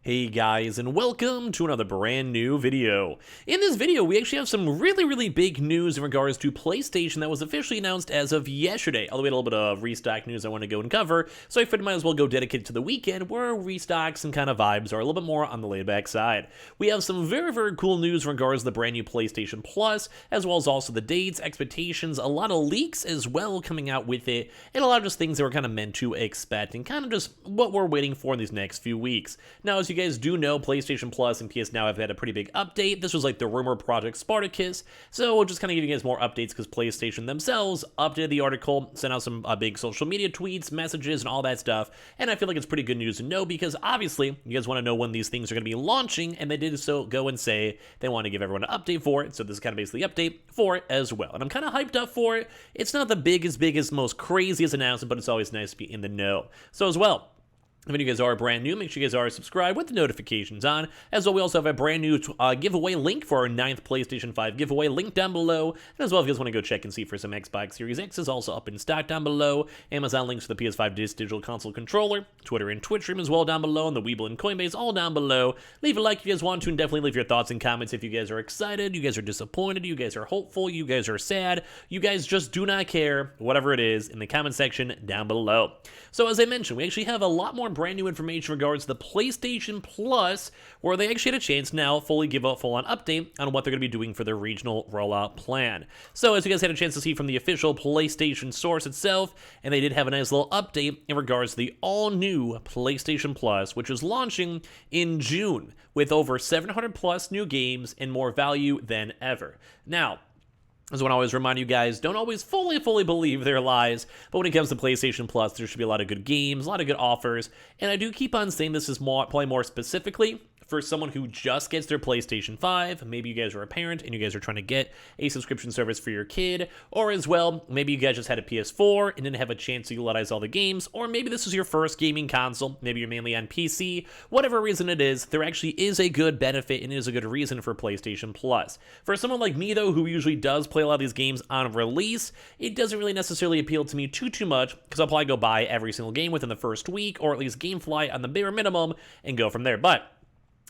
Hey guys, and welcome to another brand new video. In this video, we actually have some really big news in regards to PlayStation that was officially announced as of yesterday. Although we had a little bit of restock news I want to go and cover, so I figured might as well go dedicated to the weekend where restocks and kind of vibes are a little bit more on the laid back side. We have some very cool news in regards to the brand new PlayStation Plus, as well as also the dates, expectations, a lot of leaks as well coming out with it, and a lot of just things that we're kind of meant to expect, and kind of just what we're waiting for in these next few weeks. Now, as you guys do know, PlayStation Plus and PS Now have had a pretty big update. This was like the rumor project Spartacus, so we'll just kind of give you guys more updates because PlayStation themselves updated the article, sent out some big social media tweets, messages, and all that stuff, and I feel like it's pretty good news to know because obviously you guys want to know when these things are going to be launching, and they did so go and say they want to give everyone an update for it, so this is kind of basically the update for it as well, and I'm kind of hyped up for it. It's not the biggest, most craziest announcement, but it's always nice to be in the know. So as well, if you guys are brand new, make sure you guys are subscribed with the notifications on. As well, we also have a brand new giveaway link for our 9th PlayStation 5 giveaway, link down below. And as well, if you guys want to go check and see for some Xbox Series X is also up in stock down below. Amazon links for the PS5 Digital Console Controller, Twitter and Twitch stream as well down below, and the Weeble and Coinbase all down below. Leave a like if you guys want to, and definitely leave your thoughts and comments if you guys are excited, you guys are disappointed, you guys are hopeful, you guys are sad, you guys just do not care, whatever it is, in the comment section down below. So as I mentioned, we actually have a lot more brand new information in regards to the PlayStation Plus, where they actually had a chance now fully give a full-on update on what they're going to be doing for their regional rollout plan. So as you guys had a chance to see from the official PlayStation source itself, and they did have a nice little update in regards to the all-new PlayStation Plus, which is launching in June with over 700 plus new games and more value than ever. Now, as I want to always remind you guys, don't always fully believe their lies, but when it comes to PlayStation Plus, there should be a lot of good games, a lot of good offers, and I do keep on saying this is probably more specifically for someone who just gets their PlayStation 5, maybe you guys are a parent and you guys are trying to get a subscription service for your kid, or as well, maybe you guys just had a PS4 and didn't have a chance to utilize all the games, or maybe this is your first gaming console, maybe you're mainly on PC, whatever reason it is, there actually is a good benefit and is a good reason for PlayStation Plus. For someone like me though, who usually does play a lot of these games on release, it doesn't really necessarily appeal to me too much, because I'll probably go buy every single game within the first week, or at least GameFly on the bare minimum, and go from there. But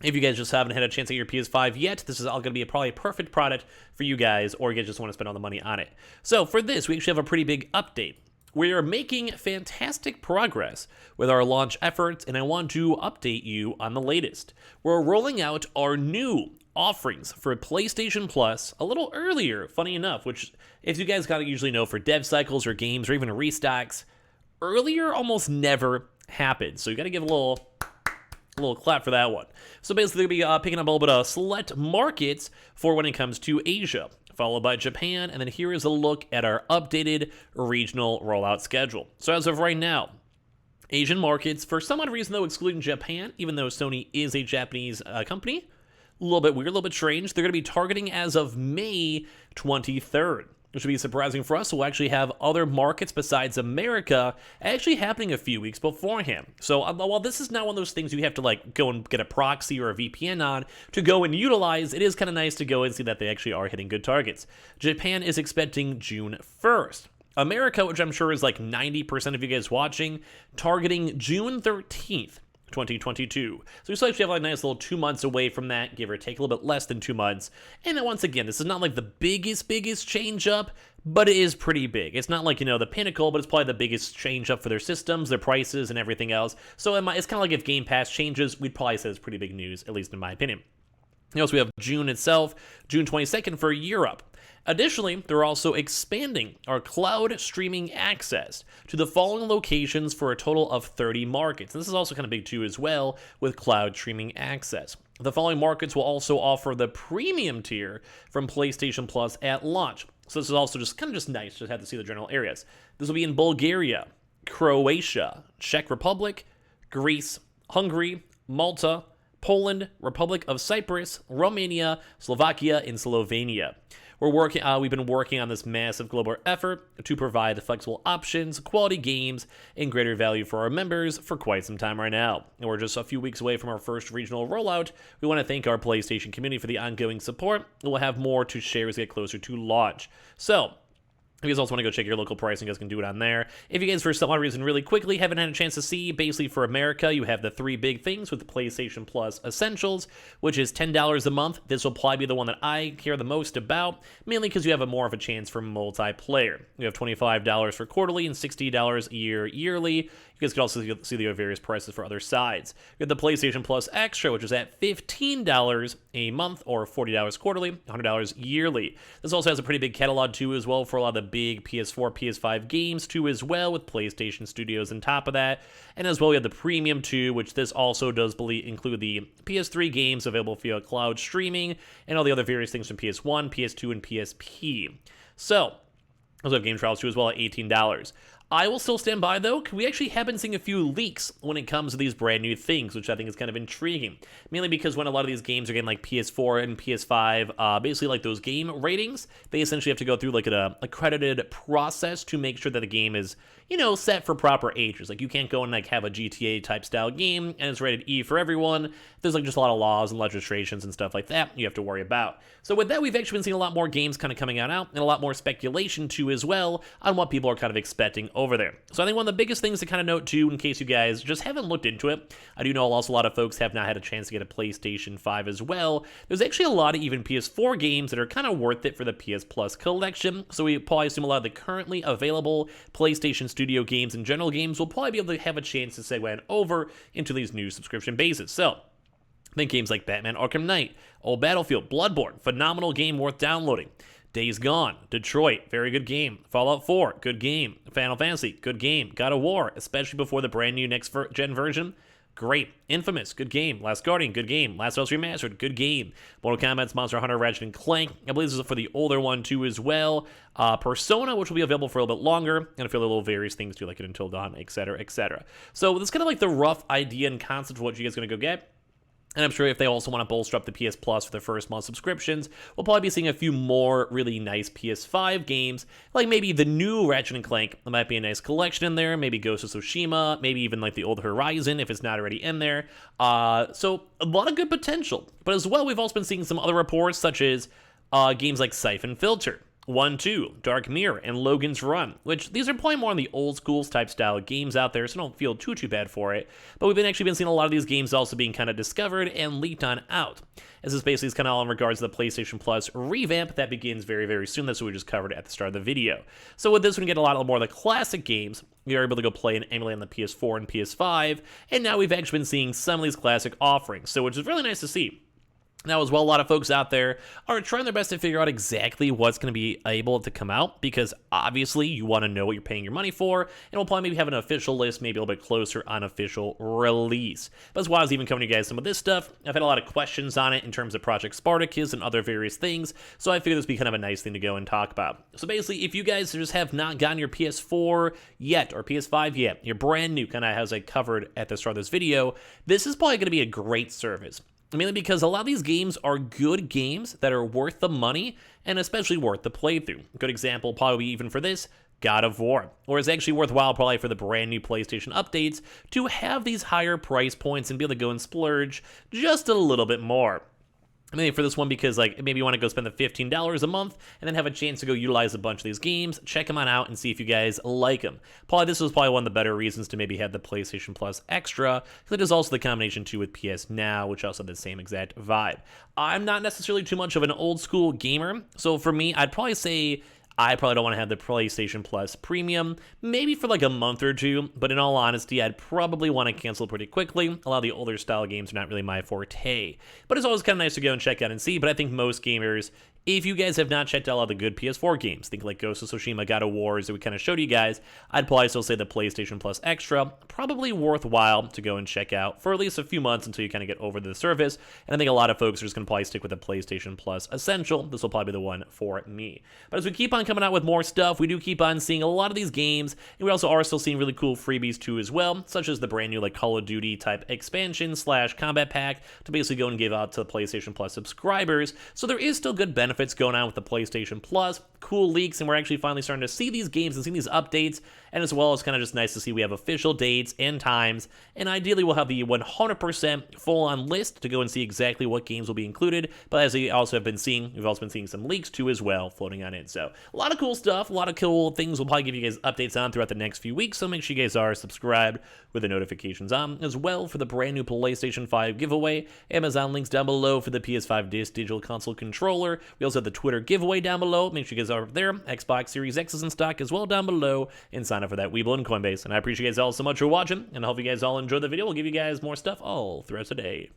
if you guys just haven't had a chance at your PS5 yet, this is all going to be probably a perfect product for you guys, or you guys just want to spend all the money on it. So for this, we actually have a pretty big update. We are making fantastic progress with our launch efforts, and I want to update you on the latest. We're rolling out our new offerings for PlayStation Plus a little earlier, funny enough, which, if you guys gotta usually know for dev cycles or games or even restocks, earlier almost never happens. So you got to give a little clap for that one. So basically, they're going to be picking up a little bit of select markets for when it comes to Asia, followed by Japan, and then here is a look at our updated regional rollout schedule. So as of right now, Asian markets, for some odd reason though, excluding Japan, even though Sony is a Japanese company, a little bit weird, a little bit strange, they're going to be targeting as of May 23rd. Which would be surprising for us. We'll actually have other markets besides America actually happening a few weeks beforehand. So while this is not one of those things you have to like go and get a proxy or a VPN on to go and utilize, it is kind of nice to go and see that they actually are hitting good targets. Japan is expecting June 1st. America, which I'm sure is like 90% of you guys watching, targeting June 13th. 2022. So we still actually have like a nice little 2 months away from that, give or take a little bit less than 2 months. And then once again, this is not like the biggest change up, but it is pretty big. It's not like, you know, the pinnacle, but it's probably the biggest change up for their systems, their prices, and everything else. So it's kind of like if Game Pass changes, we'd probably say it's pretty big news, at least in my opinion. Also, we have June itself, June 22nd for Europe. Additionally, they're also expanding our cloud streaming access to the following locations for a total of 30 markets. And this is also kind of big too as well with cloud streaming access. The following markets will also offer the premium tier from PlayStation Plus at launch. So this is also just kind of just nice, just have to see the general areas. This will be in Bulgaria, Croatia, Czech Republic, Greece, Hungary, Malta, Poland, Republic of Cyprus, Romania, Slovakia, and Slovenia. We've been working on this massive global effort to provide flexible options, quality games, and greater value for our members for quite some time right now. And we're just a few weeks away from our first regional rollout. We want to thank our PlayStation community for the ongoing support. We'll have more to share as we get closer to launch. So, If you guys also want to go check your local pricing, you guys can do it on there. If you guys, for some odd reason, really quickly haven't had a chance to see, basically for America, you have the 3 big things with the PlayStation Plus Essentials, which is $10 a month. This will probably be the one that I care the most about, mainly because you have more of a chance for multiplayer. You have $25 for quarterly and $60 a year yearly. You guys can also see the various prices for other sides. You have the PlayStation Plus Extra, which is at $15 a month or $40 quarterly, $100 yearly. This also has a pretty big catalog too as well for a lot of the big PS4, PS5 games too as well, with PlayStation Studios on top of that. And as well, we have the Premium too, which this also does include the PS3 games available via cloud streaming and all the other various things from PS1, PS2, and PSP. So, also have game trials too as well at $18. I will still stand by, though. We actually have been seeing a few leaks when it comes to these brand new things, which I think is kind of intriguing. Mainly because when a lot of these games are getting like PS4 and PS5, basically like those game ratings, they essentially have to go through like an accredited process to make sure that the game is, you know, set for proper ages. Like you can't go and like have a GTA type style game and it's rated E for everyone. There's like just a lot of laws and legislations and stuff like that you have to worry about. So with that, we've actually been seeing a lot more games kind of coming out and a lot more speculation too as well on what people are kind of expecting over there. So I think one of the biggest things to kind of note too, in case you guys just haven't looked into it, I do know also a lot of folks have not had a chance to get a PlayStation 5 as well. There's actually a lot of even PS4 games that are kind of worth it for the PS Plus collection. So we probably assume a lot of the currently available PlayStation Studio games and general games will probably be able to have a chance to segue over into these new subscription bases. So think games like Batman Arkham Knight, Old Battlefield, Bloodborne, phenomenal game worth downloading. Days Gone, Detroit, very good game. Fallout 4, good game. Final Fantasy, good game. God of War, especially before the brand new next-gen version, great. Infamous, good game. Last Guardian, good game. Last of Us Remastered, good game. Mortal Kombat's Monster Hunter, Ratchet & Clank. I believe this is for the older one too as well. Persona, which will be available for a little bit longer, and a few little various things too, like it Until Dawn, etc., etc. So that's kind of like the rough idea and concept of what you guys are going to go get. And I'm sure if they also want to bolster up the PS Plus for their first month subscriptions, we'll probably be seeing a few more really nice PS5 games, like maybe the new Ratchet & Clank. There might be a nice collection in there, maybe Ghost of Tsushima, maybe even like the old Horizon if it's not already in there. So a lot of good potential. But as well, we've also been seeing some other reports, such as games like Siphon Filter, 1-2, Dark Mirror, and Logan's Run, which these are probably more on the old school type style games out there, so don't feel too bad for it. But we've actually been seeing a lot of these games also being kind of discovered and leaked on out. As this basically is kind of all in regards to the PlayStation Plus revamp that begins very soon. That's what we just covered at the start of the video. So with this, we can get a lot more of the classic games. We are able to go play and emulate on the PS4 and PS5, and now we've actually been seeing some of these classic offerings, so which is really nice to see. Now, as well, a lot of folks out there are trying their best to figure out exactly what's going to be able to come out, because obviously you want to know what you're paying your money for, and we'll probably maybe have an official list maybe a little bit closer on official release. But as well as even coming to you guys some of this stuff, I've had a lot of questions on it in terms of Project Spartacus and other various things, so I figured this would be kind of a nice thing to go and talk about. So basically, if you guys just have not gotten your PS4 yet, or PS5 yet, you're brand new, kind of as I covered at the start of this video, this is probably going to be a great service. Mainly because a lot of these games are good games that are worth the money and especially worth the playthrough. A good example, probably even for this, God of War. Or it's actually worthwhile probably for the brand new PlayStation updates to have these higher price points and be able to go and splurge just a little bit more. Maybe for this one because like maybe you want to go spend the $15 a month and then have a chance to go utilize a bunch of these games, check them out and see if you guys like them. Probably this was probably one of the better reasons to maybe have the PlayStation Plus Extra, because it is also the combination too with PS Now, which also have the same exact vibe. I'm not necessarily too much of an old school gamer, so for me, I'd probably say I probably don't want to have the PlayStation Plus Premium, maybe for like a month or two, but in all honesty, I'd probably want to cancel pretty quickly. A lot of the older style games are not really my forte, but it's always kind of nice to go and check out and see. But I think most gamers, if you guys have not checked out all the good PS4 games, think like Ghost of Tsushima, God of War, that we kind of showed you guys, I'd probably still say the PlayStation Plus Extra, probably worthwhile to go and check out for at least a few months until you kind of get over the service. And I think a lot of folks are just going to probably stick with the PlayStation Plus Essential. This will probably be the one for me. But as we keep on coming out with more stuff, we do keep on seeing a lot of these games, and we also are still seeing really cool freebies too as well, such as the brand new like Call of Duty type expansion / combat pack to basically go and give out to the PlayStation Plus subscribers. So there is still good benefits going on with the PlayStation Plus, cool leaks, and we're actually finally starting to see these games and see these updates and as well as kind of just nice to see we have official dates and times, and ideally we'll have the 100% full-on list to go and see exactly what games will be included, but as we also have been seeing, we've also been seeing some leaks too as well floating on in. So a lot of cool stuff, a lot of cool things we'll probably give you guys updates on throughout the next few weeks, so make sure you guys are subscribed with the notifications on as well for the brand new PlayStation 5 giveaway. Amazon links down below for the PS5 Digital Console controller. We also have the Twitter giveaway down below. Make sure you guys are there. Xbox Series X is in stock as well down below, and sign up for that Webull and Coinbase. And I appreciate you guys all so much for watching, and I hope you guys all enjoyed the video. We'll give you guys more stuff all throughout the day.